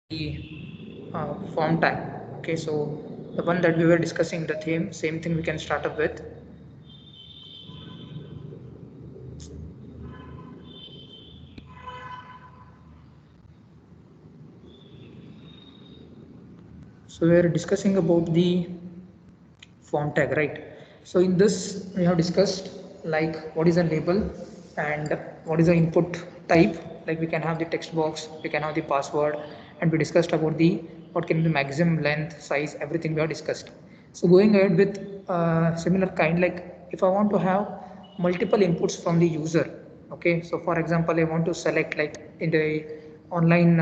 the form tag. Okay, so the one that we were discussing, the theme, same thing we can start up with. So we are discussing about the form tag, right? So in this we have discussed like what is a label and what is the input type. Like we can have the text box, we can have the password, and we discussed about the what can be the maximum length, size, everything we have discussed. So going ahead with similar kind, like if I want to have multiple inputs from the user. Okay, so for example, I want to select, like in the online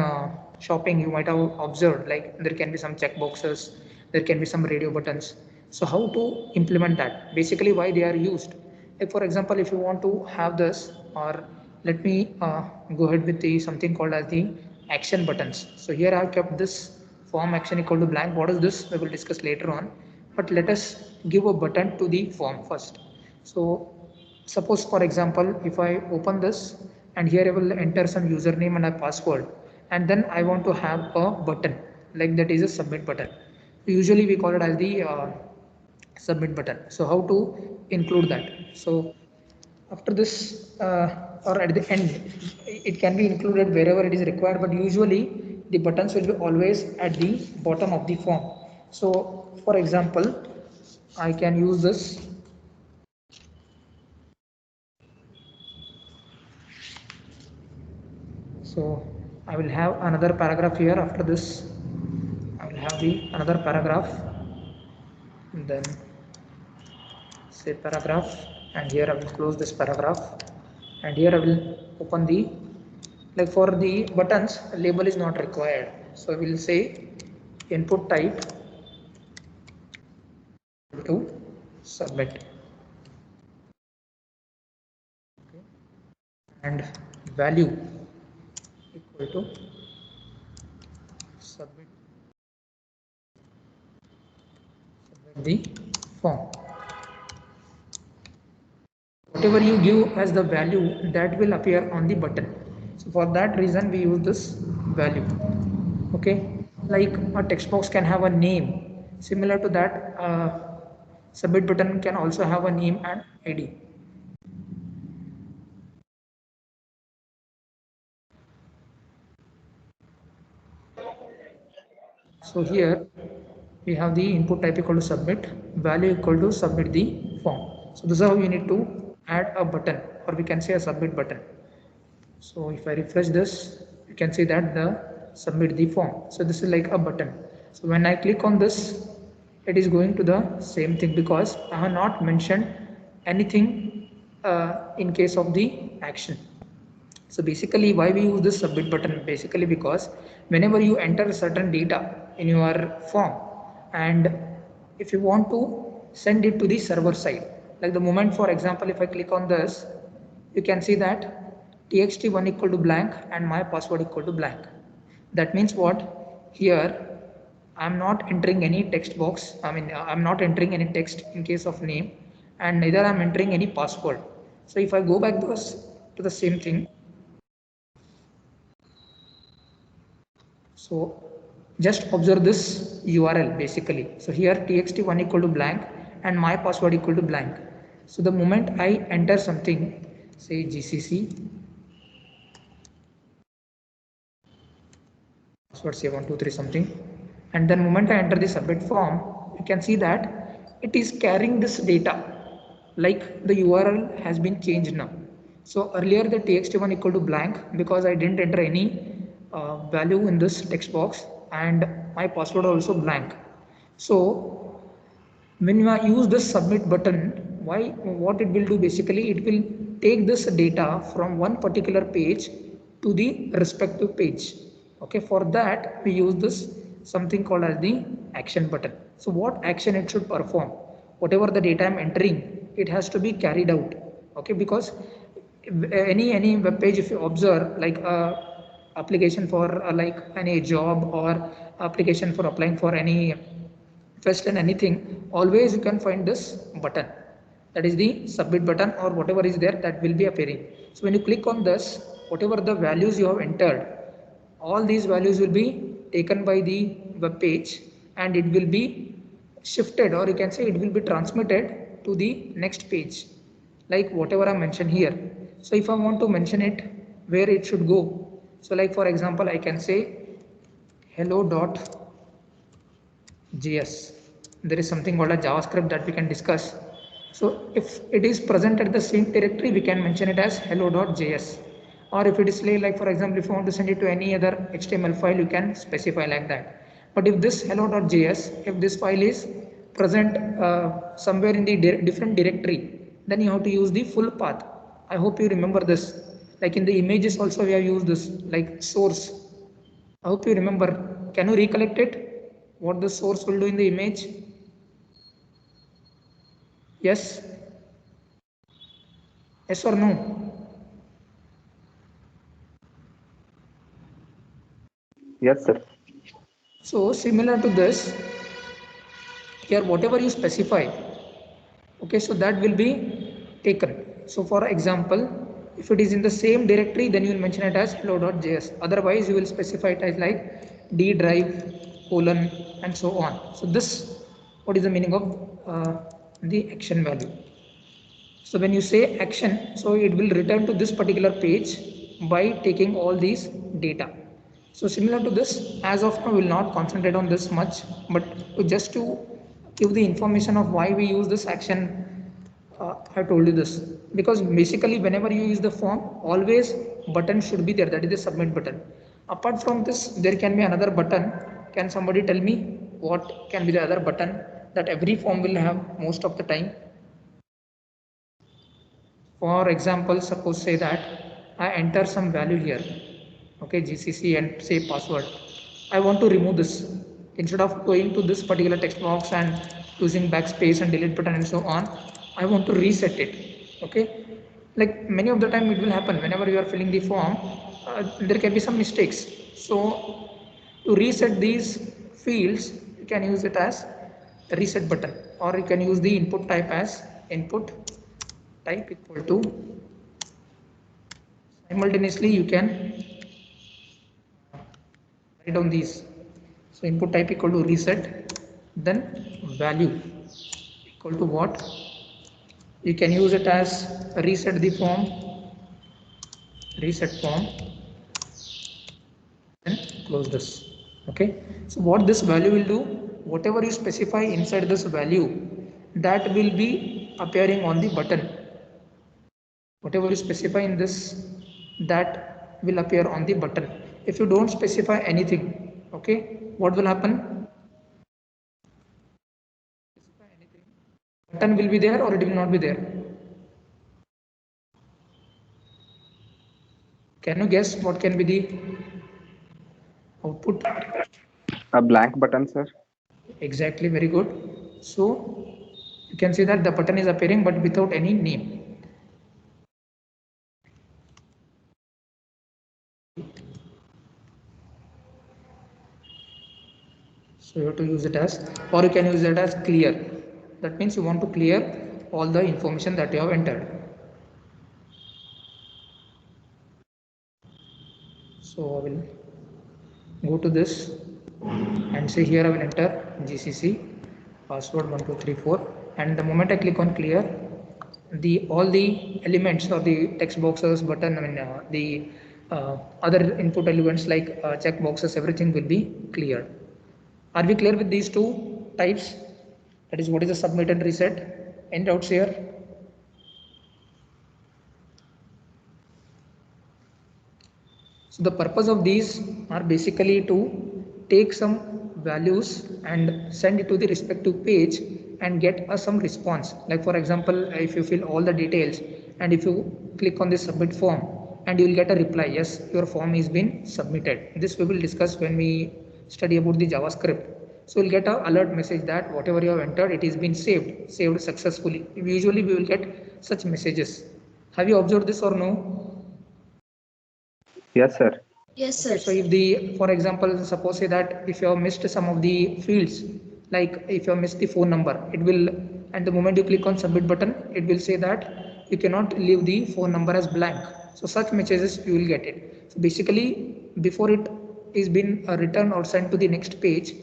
shopping, you might have observed like there can be some check boxes, there can be some radio buttons. So how to implement that, basically why they are used. Like for example, if you want to have this, or let me go ahead with the something called as the action buttons. So here I have kept this form action equal to blank. What is this, we will discuss later on, but let us give a button to the form first. So suppose for example, if I open this and here I will enter some username and a password, and then I want to have a button, like that is a submit button. Usually we call it as the submit button. So how to include that? So after this or at the end, it can be included wherever it is required, but usually the buttons will be always at the bottom of the form. So for example, I can use this. So I will have another paragraph here. After this I will have the another paragraph, and then say paragraph, and here I will close this paragraph, and here I will open the, like for the buttons label is not required, so I will say input type to submit, and value equal to submit the form. Whatever you give as the value, that will appear on the button. So for that reason we use this value. Okay, like a text box can have a name, similar to that submit button can also have a name and id. So here we have the input type equal to submit, value equal to submit the form. So this is how you need to add a button, or we can say a submit button. So if I refresh this, you can see that the submit the form. So this is like a button. So when I click on this, it is going to the same thing, because I have not mentioned anything in case of the action. So basically why we use this submit button, basically because whenever you enter certain data in your form, and if you want to send it to the server side, like the moment for example if I click on this, you can see that txt1 equal to blank and my password equal to blank. That means what, here I'm not entering any text box, I'm not entering any text in case of name, and neither I'm entering any password. So if I go back to the same thing, so just observe this URL basically. So here txt1 equal to blank and my password equal to blank. So the moment I enter something, say gcc password say 123 something, and then moment I enter the submit form, you can see that it is carrying this data, like the URL has been changed now. So earlier the txt1 equal to blank, because I didn't enter any value in this text box, and my password also blank. So when you use this submit button, why, what it will do, basically it will take this data from one particular page to the respective page. Okay, for that we use this something called as the action button. So what action it should perform, whatever the data I'm entering, it has to be carried out. Okay, because any web page, if you observe, like application for like any job, or application for applying for any first and anything, always you can find this button, that is the submit button, or whatever is there that will be appearing. So when you click on this, whatever the values you have entered, all these values will be taken by the web page and it will be shifted, or you can say it will be transmitted to the next page, like whatever I mentioned here. So if I want to mention it where it should go, so like for example I can say hello.js. There is something called a JavaScript that we can discuss. So if it is present at the same directory, we can mention it as hello.js. Or if it is like for example, if you want to send it to any other HTML file, you can specify like that. But if this hello.js, if this file is present somewhere in the different directory, then you have to use the full path. I hope you remember this. Like in the images also we have used this, like source. I hope you remember. Can you recollect it? What the source will do in the image? Yes? Yes or no? Yes, sir. So similar to this, here whatever you specify, okay, so that will be taken. So for example, if it is in the same directory, then you will mention it as hello.js. Otherwise you will specify it as like d drive colon and so on. So this, what is the meaning of the action value? So when you say action, so it will return to this particular page by taking all these data. So similar to this, as of now we will not concentrate on this much, but just to give the information of why we use this action, I told you this because basically whenever you use the form, always button should be there, that is the submit button. Apart from this, there can be another button. Can somebody tell me what can be the other button that every form will have most of the time? For example, suppose say that I enter some value here, okay, GCC and say password. I want to remove this. Instead of going to this particular text box and using backspace and delete button and so on, I want to reset it, okay. Like many of the time it will happen whenever you are filling the form, there can be some mistakes. So to reset these fields, you can use it as reset button, or you can use the input type as input type equal to, simultaneously you can write down these. So input type equal to reset, then value equal to what? You can use it as reset the form, reset form, then close this. Okay, so what this value will do, whatever you specify inside this value, that will be appearing on the button. Whatever you specify in this, that will appear on the button. If you don't specify anything, okay, what will happen? Button will be there or it will not be there? Can you guess what can be the output? A blank button, sir. Exactly, very good. So you can see that the button is appearing but without any name. So you have to use it as, or you can use it as clear. That means you want to clear all the information that you have entered. So I will go to this and say here I will enter GCC password 1234, and the moment I click on clear, the all the elements or the text boxes button, I mean the other input elements like check boxes, everything will be cleared. Are we clear with these two types? That is what is the submit and reset. Any doubts here? So the purpose of these are basically to take some values and send it to the respective page and get some response. Like for example, if you fill all the details and if you click on the submit form, and you will get a reply, yes, your form is been submitted. This we will discuss when we study about the JavaScript. So we'll get a alert message that whatever you have entered, it is been saved successfully. Usually we will get such messages. Have you observed this or no? Yes, sir. Yes, Okay, sir. so if the, for example, suppose say that if you have missed some of the fields, like if you have missed the phone number, it will, and the moment you click on submit button, it will say that you cannot leave the phone number as blank. So such messages you will get it. So basically, before it is been returned or sent to the next page,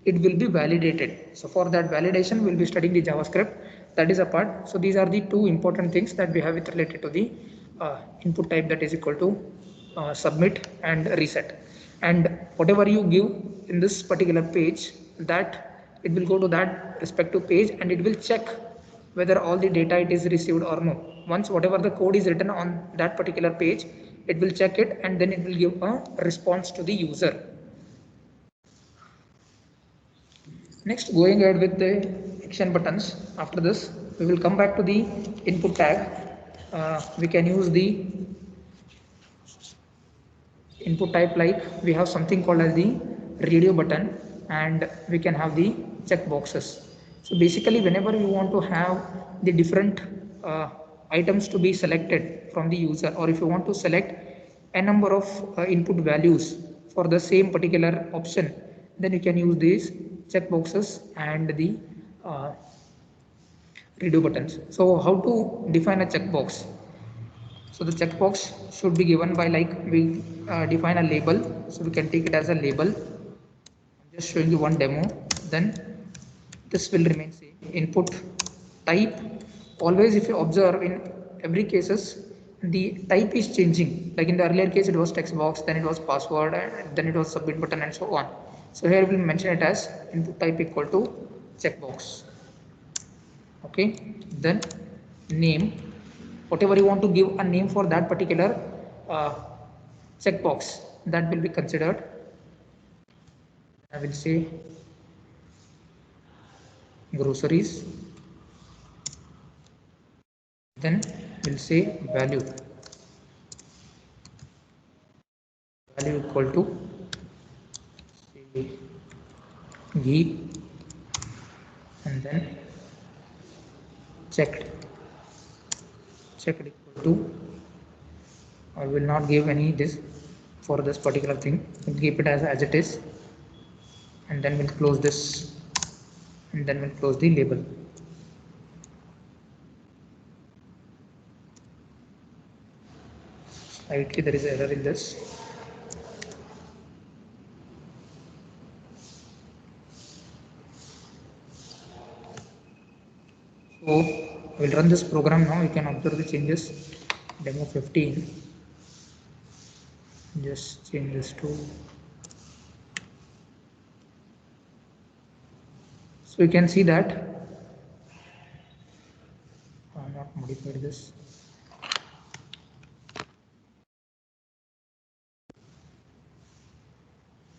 it will be validated. So for that validation, we'll be studying the JavaScript. That is a part. So these are the two important things that we have it related to the input type, that is equal to submit and reset. And whatever you give in this particular page, that it will go to that respective page and it will check whether all the data it is received or no. Once whatever the code is written on that particular page, it will check it and then it will give a response to the user. Next, going ahead with the action buttons. After this, we will come back to the input tag. We can use the input type, like we have something called as the radio button, and we can have the check boxes. So basically, whenever you want to have the different items to be selected from the user, or if you want to select a number of input values for the same particular option, then you can use these check boxes and the radio buttons. So how to define a checkbox? So the checkbox should be given by, like, we define a label. So we can take it as a label. I'm just showing you one demo. Then this will remain same. Input type. Always, if you observe, in every cases, the type is changing. Like in the earlier case, it was text box, then it was password, and then it was submit button, and so on. So here we'll mention it as input type equal to checkbox. Okay. Then name. Whatever you want to give a name for that particular checkbox, that will be considered. I will say groceries. Then we'll say value. Value equal to, say, ghee, and then checked. Checked equal to, I will not give any this for this particular thing. We'll keep it as it is, and then we'll close this, and then we'll close the label. Slightly there is an error in this. So we'll run this program now. You can observe the changes. Demo 15. Just change this to. So you can see that I have not modified this.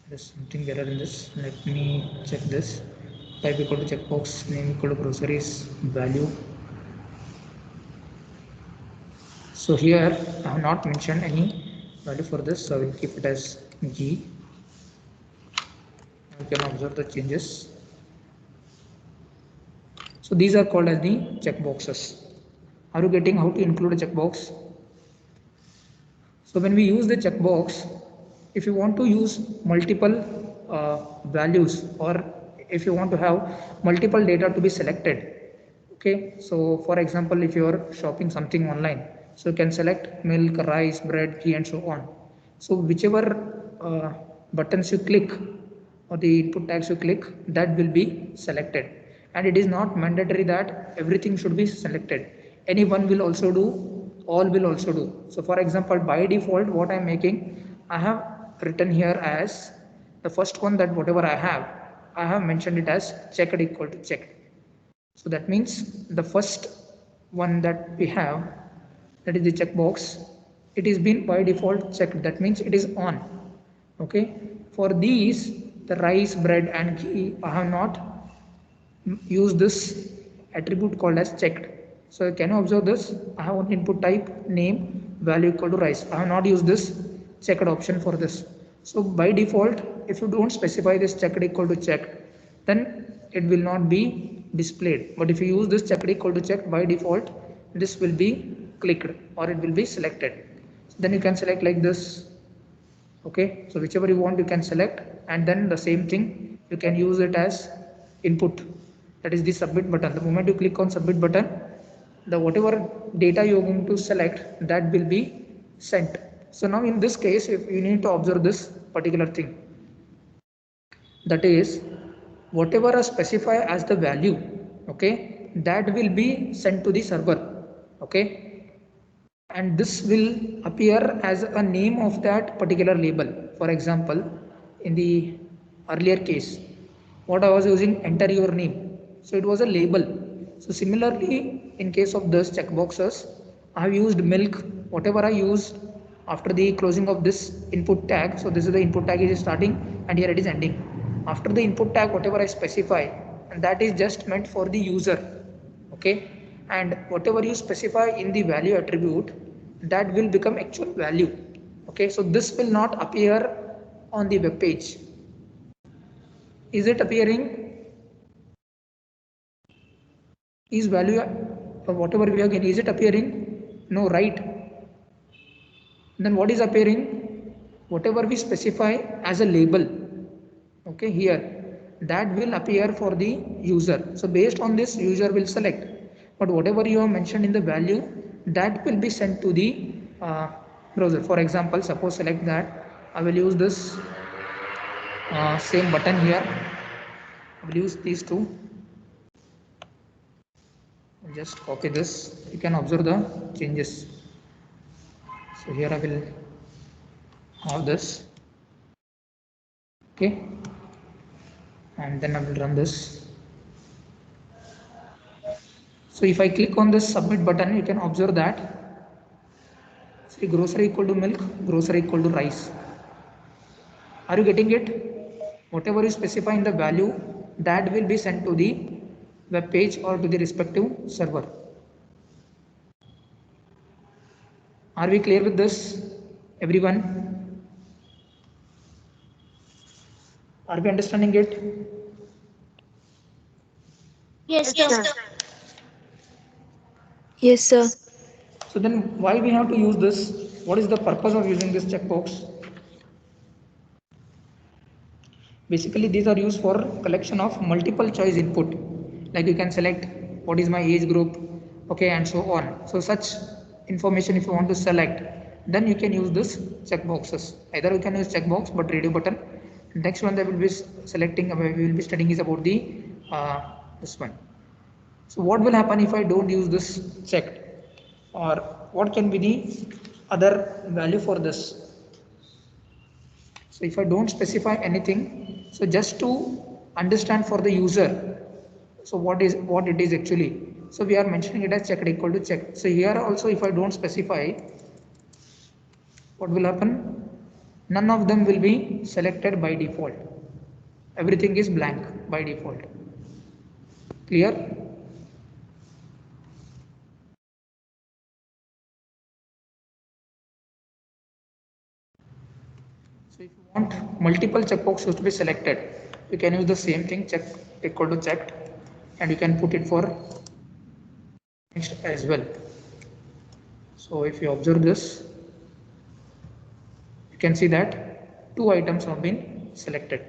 There's something error in this. Let me check this. Type equal to checkbox, name equal to groceries, value. So here I have not mentioned any value for this, so I will keep it as G. You can observe the changes. So these are called as the checkboxes. Are you getting how to include a checkbox? So when we use the checkbox, if you want to use multiple values, or if you want to have multiple data to be selected, okay, so for example, if you are shopping something online, so you can select milk, rice, bread, ghee, and so on. So whichever buttons you click, or the input tags you click, that will be selected. And it is not mandatory that everything should be selected. Any one will also do, all will also do. So for example, by default, what I am making, I have written here as the first one, that whatever I have mentioned it as checked equal to checked. So that means the first one that we have, that is the checkbox, it is been by default checked. That means it is on. Okay. For these, the rice, bread, and ghee, I have not used this attribute called as checked. So can you observe this? I have one input type, name, value equal to rice. I have not used this checked option for this. So by default, if you don't specify this checked equal to checked, then it will not be displayed. But if you use this checked equal to checked, by default, this will be clicked, or it will be selected. So then you can select like this. Okay, so whichever you want, you can select, and then the same thing, you can use it as input, that is the submit button. The moment you click on submit button, the whatever data you are going to select, that will be sent. So now in this case, if you need to observe this particular thing, that is whatever I specify as the value, okay, that will be sent to the server, okay, and this will appear as a name of that particular label. For example, in the earlier case, what I was using, enter your name, so it was a label. So similarly, in case of those checkboxes, I have used milk, whatever I used after the closing of this input tag. So this is the input tag is starting and here it is ending. After the input tag, whatever I specify, and that is just meant for the user, okay, and whatever you specify in the value attribute, that will become actual value, okay. So this will not appear on the web page. Is it appearing? Is value or whatever we are getting, is it appearing? No, right? Then what is appearing? Whatever we specify as a label, okay, here, that will appear for the user. So based on this, user will select, but whatever you have mentioned in the value, that will be sent to the browser. For example, suppose select that I will use this same button here. I will use these two. Just copy this. You can observe the changes. So here I will have this, okay, and then I will run this. So if I click on this submit button, you can observe that, see, grocery equal to milk, grocery equal to rice. Are you getting it? Whatever you specify in the value, that will be sent to the web page or to the respective server. Are we clear with this, everyone? Are we understanding it? Yes, sir. Yes, sir. So then why we have to use this? What is the purpose of using this checkbox? Basically, these are used for collection of multiple choice input. Like you can select what is my age group, okay, and so on. So such information, if you want to select, then you can use this checkboxes. Either you can use checkbox, but radio button. Next one that will be selecting, we will be studying is about the this one. So what will happen if I don't use this checked, or what can be the other value for this? So if I don't specify anything, so just to understand for the user, so what it is actually. So we are mentioning it as checked equal to checked. So here also, if I don't specify, what will happen? None of them will be selected by default. Everything is blank by default. Clear? So if you want multiple checkboxes to be selected, you can use the same thing, check equal to checked, and you can put it for next as well. So if you observe this, you can see that two items have been selected.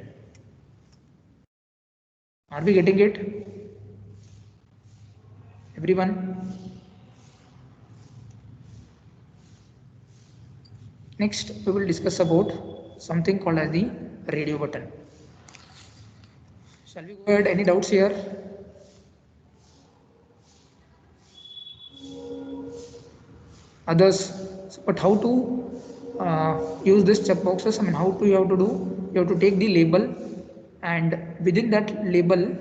Are we getting it, everyone? Next, we will discuss about something called as the radio button. Shall we go ahead? Any doubts here? Others? But how to use this checkboxes? I mean, how do you have to do? You have to take the label, and within that label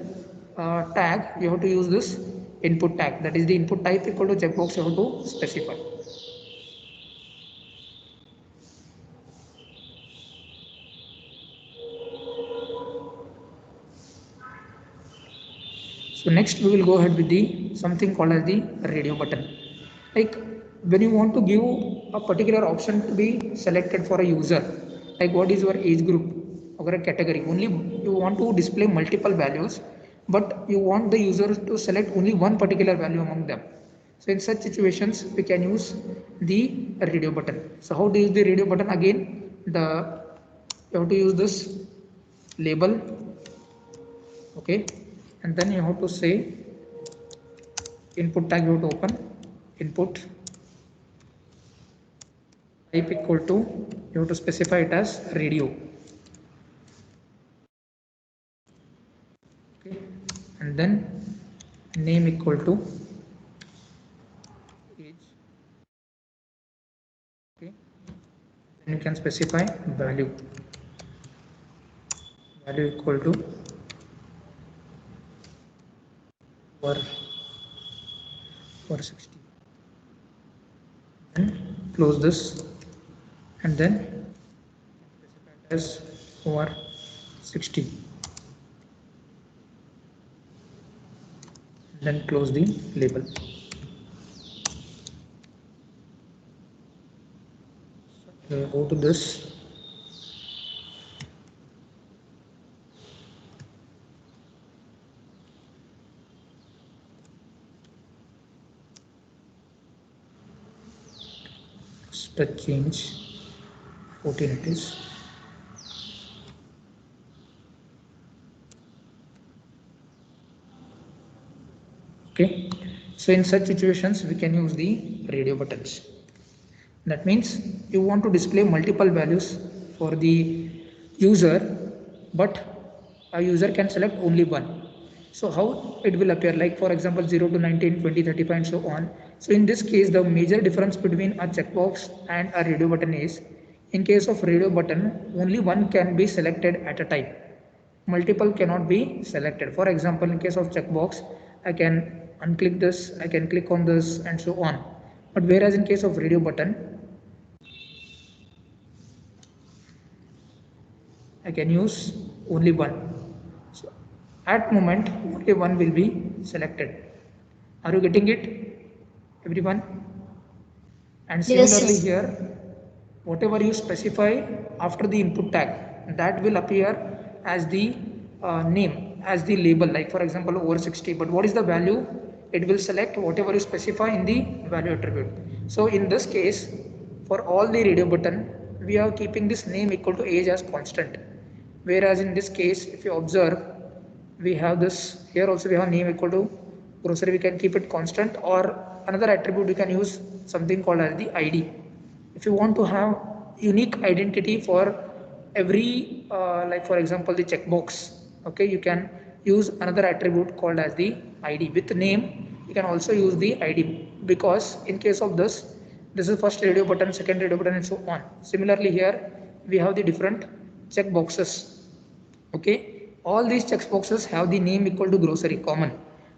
tag, you have to use this input tag. That is the input type equal to checkbox. You have to specify. So next we will go ahead with the something called as the radio button. Like when you want to give a particular option to be selected for a user, like what is your age group or a category, only you want to display multiple values, but you want the user to select only one particular value among them. So in such situations, we can use the radio button. So how to use the radio button? Again, you have to use this label, okay, and then you have to say input tag, you have to open input type equal to, you have to specify it as radio. and then name equal to age. Okay, then you can specify value equal to over 60, then close this, and then specify it as over 60, then close the label. So go to this, touch change 14 it is. Okay, so in such situations we can use the radio buttons. That means you want to display multiple values for the user, but a user can select only one. So how it will appear, like for example 0 to 19, 20, 35 and so on. So in this case the major difference between a checkbox and a radio button is, in case of radio button only one can be selected at a time, multiple cannot be selected. For example, in case of checkbox I can unclick this, I can click on this and so on. But whereas in case of radio button I can use only one. So at moment only one will be selected. Are you getting it, everyone? And Yes, similarly yes. here, whatever you specify after the input tag, that will appear as the name, as the label, like for example over 60. But what is the value? It will select whatever you specify in the value attribute. So in this case, for all the radio button, we are keeping this name equal to age as constant. Whereas in this case, if you observe, we have this here also, we have name equal to grocery, we can keep it constant, or another attribute we can use something called as the ID. If you want to have unique identity for every like for example the checkbox, okay, you can use another attribute called as the ID. With name you can also use the ID, because in case of this is first radio button, second radio button and so on. Similarly here we have the different checkboxes. Okay, all these checkboxes have the name equal to grocery common,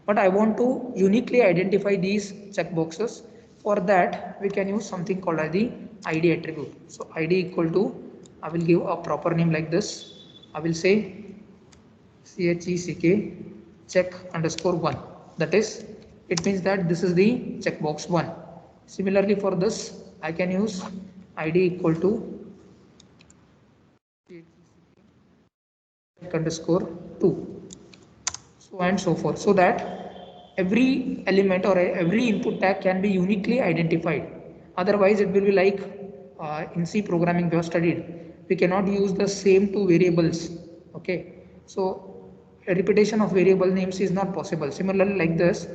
but I want to uniquely identify these checkboxes. For that we can use something called as the ID attribute. So ID equal to, I will give a proper name like this, I will say check check underscore 1. That is, it means that this is the checkbox 1. Similarly for this I can use ID equal to underscore 2, so and so forth, so that every element or every input tag can be uniquely identified. Otherwise it will be like in C programming we have studied, we cannot use the same two variables. Okay, so a repetition of variable names is not possible. Similarly like this,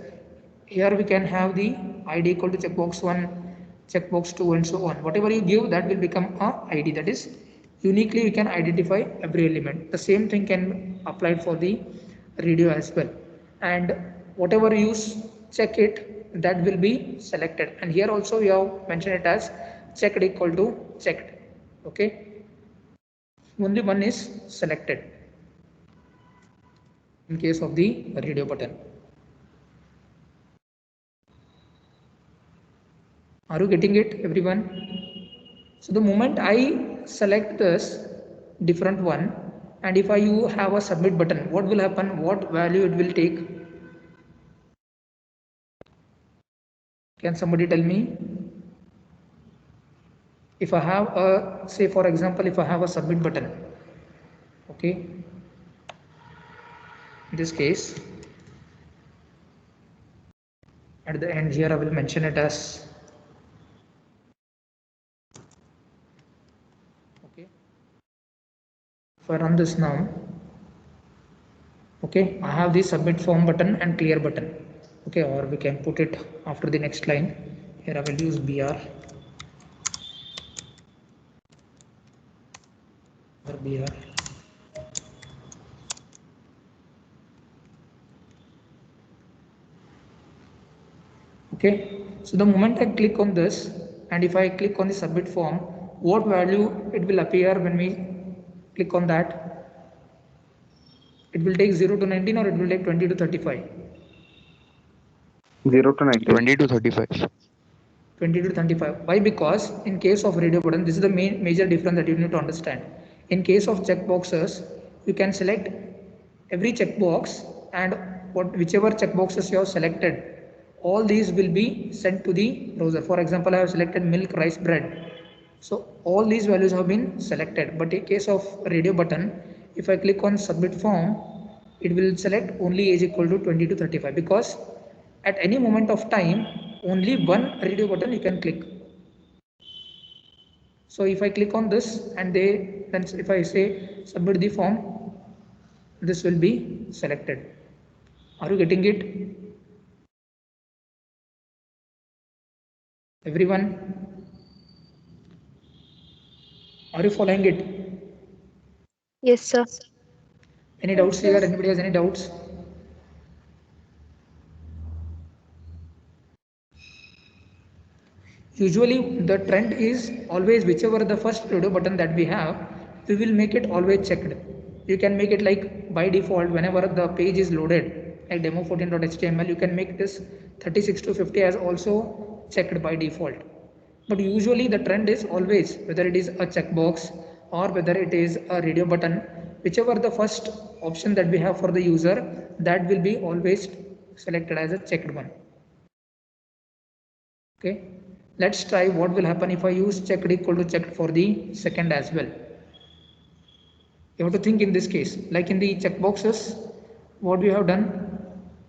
here we can have the ID equal to checkbox 1, checkbox 2 and so on. Whatever you give, that will become a ID, that is uniquely we can identify every element. The same thing can be applied for the radio as well, and whatever you check it, that will be selected. And here also we have mentioned it as checked equal to checked. Okay, only one is selected in case of the radio button. Are you getting it, everyone? So the moment I select this different one, and if you have a submit button, what will happen? What value it will take? Can somebody tell me? If I have a, say for example, if I have a submit button, okay, in this case, at the end here I will mention it as, okay, if I run this now, okay, I have the submit form button and clear button. Okay, or we can put it after the next line. Here I will use BR or BR. Okay, so the moment I click on this, and if I click on the submit form, what value it will appear when we click on that? It will take 0 to 19 or it will take 20 to 35? 0 to 19. 20 to 35. 20 to 25. Why? Because in case of radio button, this is the major difference that you need to understand. In case of checkboxes, you can select every checkbox, and whichever checkboxes you have selected, all these will be sent to the browser. For example, I have selected milk, rice, bread. So all these values have been selected. But in case of radio button, if I click on submit form, it will select only age equal to 20 to 35, because at any moment of time only one radio button you can click. So if I click on this, and then if I say submit the form, this will be selected. Are you getting it, everyone? Are you following it? Yes, sir. Any doubts here? Anybody has any doubts? Usually the trend is always whichever the first radio button that we have, we will make it always checked. You can make it like by default whenever the page is loaded, like demo14.html, you can make this 36 to 50 as also checked by default. But usually the trend is always, whether it is a checkbox or whether it is a radio button, whichever the first option that we have for the user, that will be always selected as a checked one. Okay, let's try what will happen if I use checked equal to checked for the second as well. You have to think in this case, like in the checkboxes, what we have done,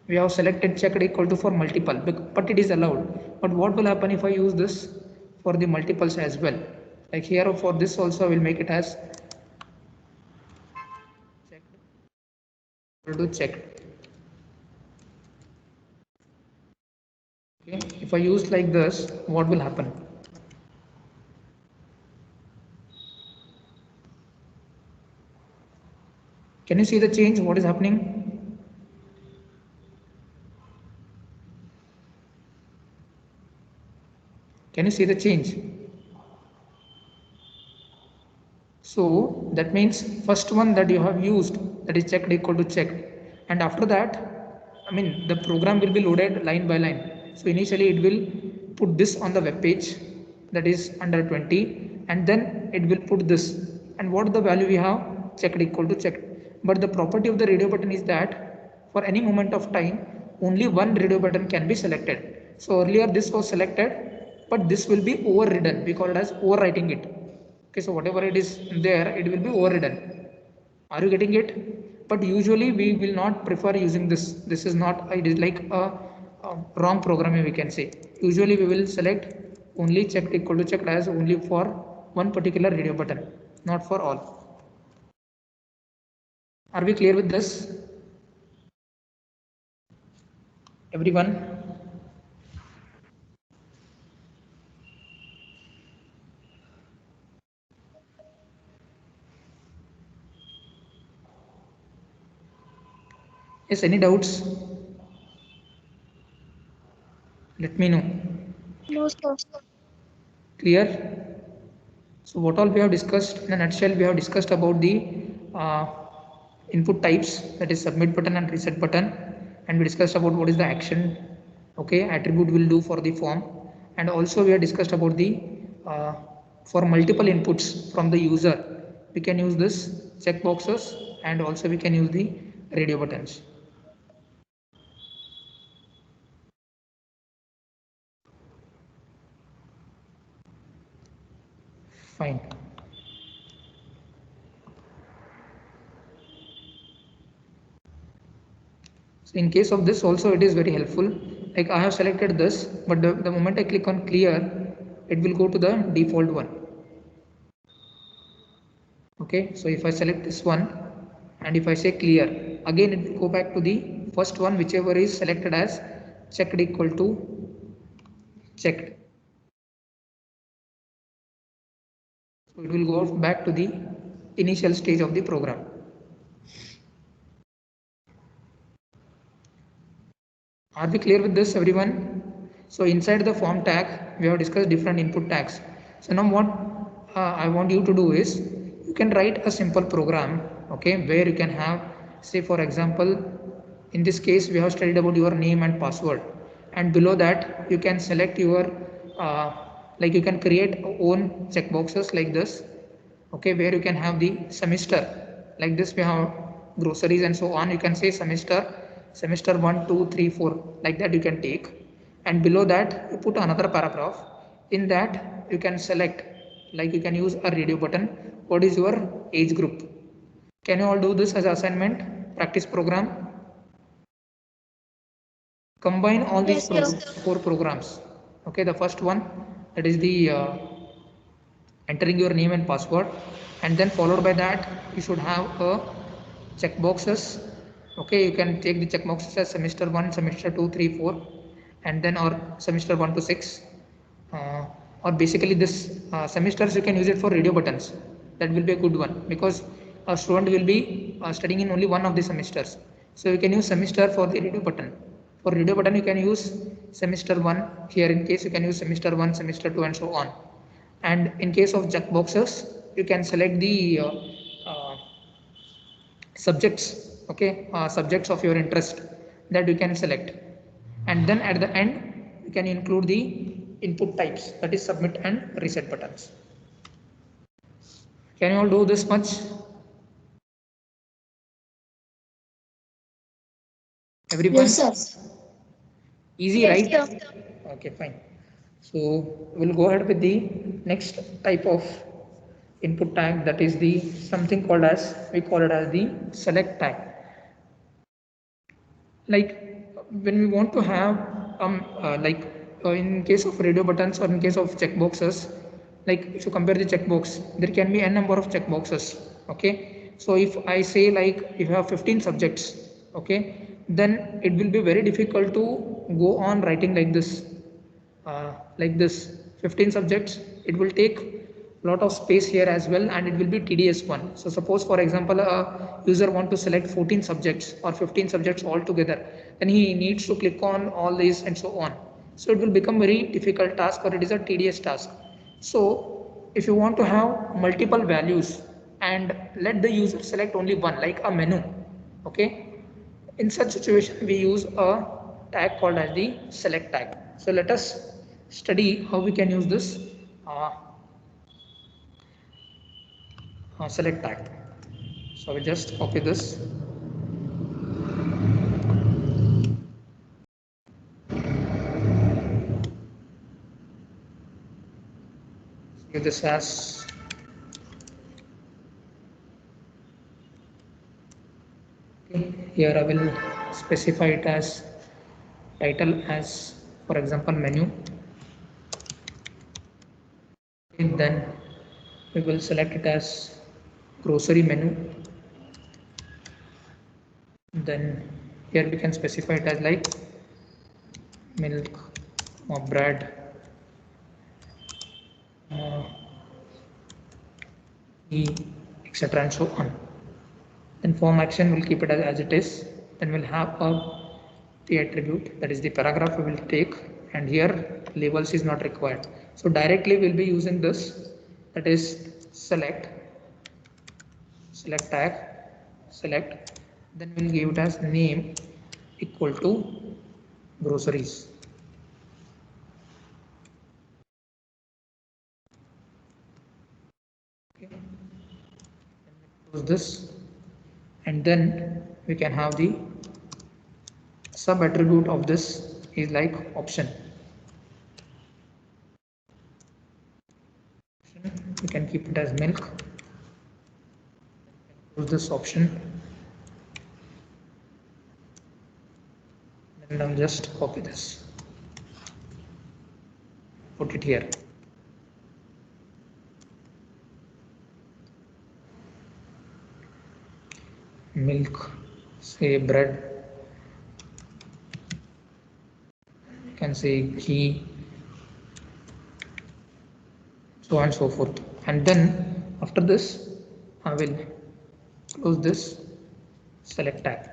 we have selected checked equal to for multiple, but it is allowed. But what will happen if I use this for the multiples as well? Like here for this also, I will make it as checked equal to checked. Okay, if I use like this, what will happen? Can you see the change? What is happening? Can you see the change? So that means first one that you have used, that is checked equal to checked, and after that, I mean the program will be loaded line by line. So initially it will put this on the web page, that is under 20, and then it will put this, and what the value we have, checked equal to checked. But the property of the radio button is that for any moment of time only one radio button can be selected. So earlier this was selected, but this will be overridden, we call it as overwriting it. Okay, so whatever it is there, it will be overridden. Are you getting it? But usually we will not prefer using this. This is not, it is like a wrong programming, we can say. Usually we will select only checked equal to checked as only for one particular radio button, not for all. Are we clear with this, everyone? Yes, any doubts? Let me know. No, sir. Clear? So what all we have discussed in a nutshell, we have discussed about the uh, input types, that is submit button and reset button, and we discussed about what is the action, okay, attribute will do for the form, and also we have discussed about the for multiple inputs from the user, we can use this checkboxes, and also we can use the radio buttons. Fine. So in case of this also, it is very helpful. Like I have selected this, but the moment I click on clear, it will go to the default one. Okay, so if I select this one and if I say clear, again it will go back to the first one, whichever is selected as checked equal to checked. So it will go back to the initial stage of the program. Are we clear with this, everyone? So inside the form tag, we have discussed different input tags. So now what I want you to do is, you can write a simple program, okay, where you can have, say for example, in this case we have studied about your name and password, and below that you can select your like you can create own checkboxes like this, okay, where you can have the semester like this. We have groceries and so on. You can say semester 1 2 3 4 like that you can take, and below that you put another paragraph. In that you can select, like you can use a radio button, what is your age group. Can you all do this as assignment practice program? Combine all these Yes, sir. four programs. Okay, the first one, that is the entering your name and password, and then followed by that you should have a check boxes. Okay, you can take the check boxes as semester 1 semester 2 3 4, and then or semester 1 to 6, or basically this semesters you can use it for radio buttons. That will be a good one, because a student will be studying in only one of the semesters, so you can use semester for the radio button. For radio button you can use semester 1. Here in case you can use semester 1 semester 2 and so on. And in case of check boxes you can select the uh, subjects, okay, subjects of your interest that you can select, and then at the end you can include the input types, that is submit and reset buttons. Can you all do this much? Everyone? Yes, sir. Easy, Yes, right? sir. Okay, fine. So we'll go ahead with the next type of input tag, that is the something called as, we call it as the select tag. Like when we want to have in case of radio buttons or in case of checkboxes, like if you compare the checkbox, there can be n number of checkboxes. Okay, so if I say like if you have 15 subjects, okay, then it will be very difficult to go on writing like this 15 subjects. It will take lot of space here as well, and it will be tedious one. So suppose for example a user want to select 14 subjects or 15 subjects all together, then he needs to click on all these and so on. So it will become very difficult task, or it is a tedious task. So if you want to have multiple values and let the user select only one, like a menu, okay, in such situation we use a tag called as the select tag. So let us study how we can use this uh, select tag. So I will just copy this. Give this as okay. Here I will specify it as title as, for example, menu. And then we will select it as grocery menu. Then here we can specify it as like milk or bread, tea, etc. and so on. Then form action will keep it as it is. Then we'll have a the attribute, that is the paragraph we will take, and here labels is not required. So directly we'll be using this, that is select tag, select, then we'll give it as name equal to groceries. Okay. Close this, and then we can have the sub attribute of this is like option. We can keep it as milk. Close this option, and I'll just copy this, put it here. Milk, say bread, you can say ghee, so on and so forth. And then after this I will close this select tag.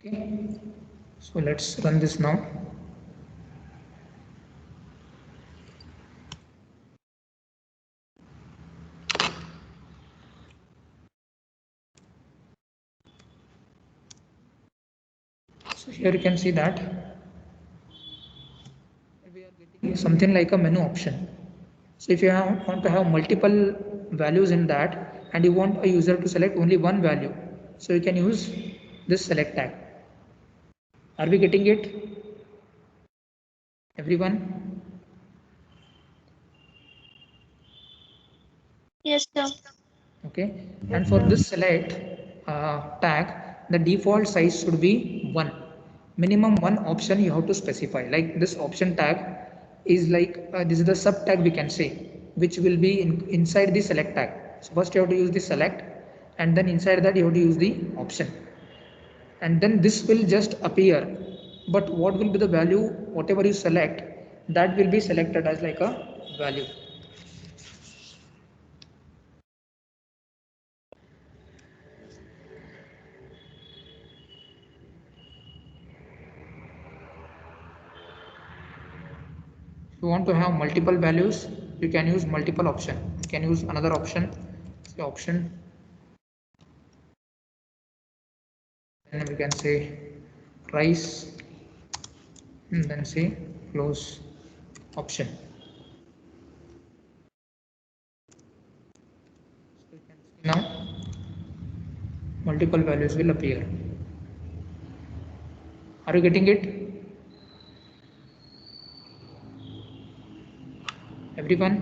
Okay, so let's run this now. So here you can see that we are getting something like a menu option. So if you want to have multiple values in that and you want a user to select only one value, so you can use this select tag. Are we getting it? Everyone? Yes, sir. Okay, Yes, and for sir. this select tag, the default size should be 1. Minimum one option you have to specify, like this option tag is like this is the sub tag we can say, which will be inside the select tag. So first you have to use the select, and then inside that you have to use the option, and then this will just appear. But what will be the value, whatever you select, that will be selected as like a value. If you want to have multiple values, you can use multiple option. You can use another option, say option, and we can say price, and then say close option. So you can see now multiple values will appear. Are you getting it? Everyone?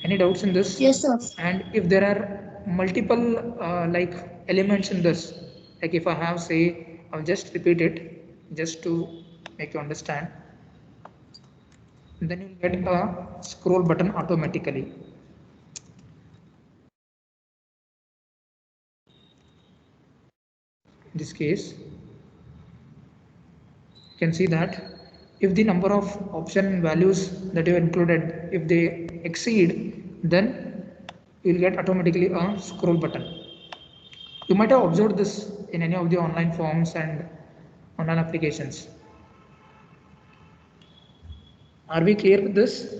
Any doubts in this? Yes, sir. And if there are multiple like elements in this, like if I have say, I'll just repeat it just to make you understand. Then you'll get a scroll button automatically. In this case, you can see that if the number of option values that you included, if they exceed, then you will get automatically a scroll button. You might have observed this in any of the online forms and online applications. Are we clear with this?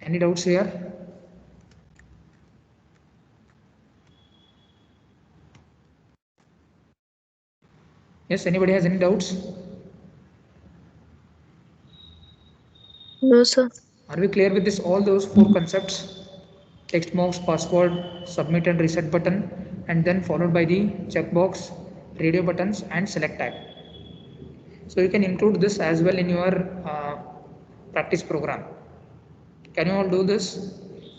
Any doubts here? Yes, anybody has any doubts? No, sir. Are we clear with this? All those four concepts: text box, password, submit and reset button, and then followed by the checkbox, radio buttons, and select tag. So you can include this as well in your practice program. Can you all do this?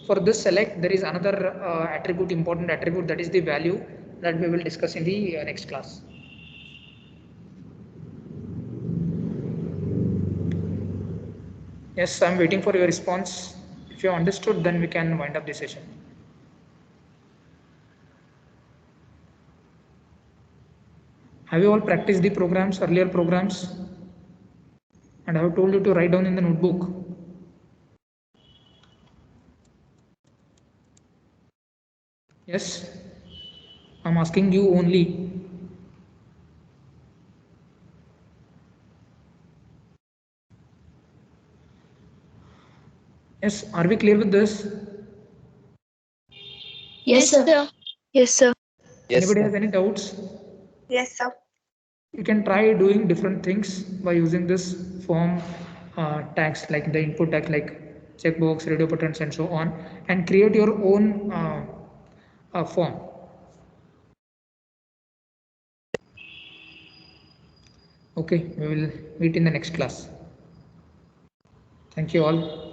For this select, there is another attribute, important attribute, that is the value that we will discuss in the next class. Yes, I'm waiting for your response. If you understood, then we can wind up the session. Have you all practiced the programs, earlier programs? And I have told you to write down in the notebook. Yes, I'm asking you only. Yes, are we clear with this? Yes, sir. Yes, sir. Yes, Anybody sir. has any doubts? Yes, sir. You can try doing different things by using this form tags, like the input tag, like checkbox, radio buttons, and so on, and create your own form. Okay, we will meet in the next class. Thank you all.